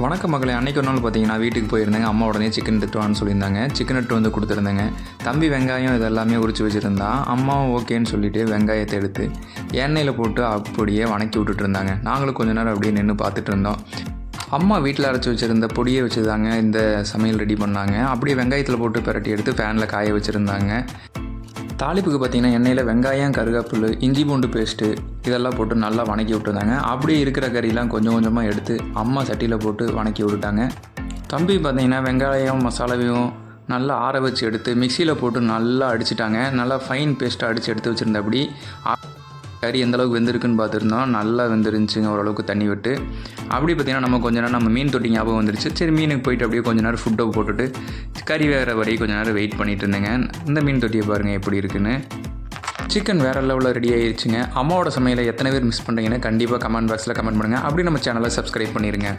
வணக்கம் மகளே. அன்றைக்கி ஒரு நாள் பார்த்தீங்கன்னா வீட்டுக்கு போயிருந்தேங்க. அம்மா உடனே சிக்கன் எடுத்துட்டு வான்னு சொல்லியிருந்தாங்க. சிக்கன் எடுத்து வந்து கொடுத்துருந்தேங்க. தம்பி வெங்காயம் இதெல்லாமே உரித்து வச்சுருந்தான். அம்மாவும் ஓகேன்னு சொல்லிவிட்டு வெங்காயத்தை எடுத்து எண்ணெயில் போட்டு அப்படியே வணக்கி விட்டுட்டு இருந்தாங்க. நாங்களும் கொஞ்ச நேரம் அப்படியே நின்று பார்த்துட்டு இருந்தோம். அம்மா வீட்டில் அரைச்சி வச்சுருந்த பொடியை வச்சு தாங்க இந்த சமையல் ரெடி பண்ணாங்க. அப்படியே வெங்காயத்தில் போட்டு பிரட்டி எடுத்து ஃபேனில் காய வச்சுருந்தாங்க. தாளிப்புக்கு பார்த்திங்கன்னா எண்ணெயில் வெங்காயம், கருவேப்பிலை, இஞ்சி பூண்டு பேஸ்ட்டு இதெல்லாம் போட்டு நல்லா வணக்கி விட்டுருந்தாங்க. அப்படியே இருக்கிற கறியெலாம் கொஞ்சம் கொஞ்சமாக எடுத்து அம்மா சட்டியில் போட்டு வணக்கி விட்டுட்டாங்க. தம்பி பார்த்திங்கன்னா வெங்காயம் மசாலாவையும் நல்லா ஆற வச்சு எடுத்து மிக்சியில் போட்டு நல்லா அடிச்சிட்டாங்க. நல்லா ஃபைன் பேஸ்ட்டாக அடித்து எடுத்து வச்சுருந்தபடி கறி எந்தளவுக்கு வெந்திருக்குன்னு பார்த்துருந்தோம். நல்லா வெந்துருந்துச்சுங்க ஓரளவுக்கு தண்ணி விட்டு. அப்படி பார்த்திங்கன்னா நம்ம கொஞ்ச நேரம் நம்ம மீன் தொட்டி ஞாபகம் வந்துருச்சு. சரி மீனுக்கு போயிட்டு அப்படியே கொஞ்சம் நேரம் ஃபுட்டை போட்டுட்டு கறி வேகிற வரையும் கொஞ்சம் நேரம் வெயிட் பண்ணிகிட்டு இருந்தேங்க. இந்த மீன் தொட்டியை பாருங்கள் எப்படி இருக்குன்னு. சிக்கன் வேறு லெவலில் ரெடி ஆகிடுச்சுங்க. அம்மாவோட சமையலை எத்தனை பேர் மிஸ் பண்ணுறீங்கன்னு கண்டிப்பாக கமெண்ட் பாக்ஸில் கமெண்ட் பண்ணுங்கள். அப்படி நம்ம சேனலை சப்ஸ்கிரைப் பண்ணிடுங்க.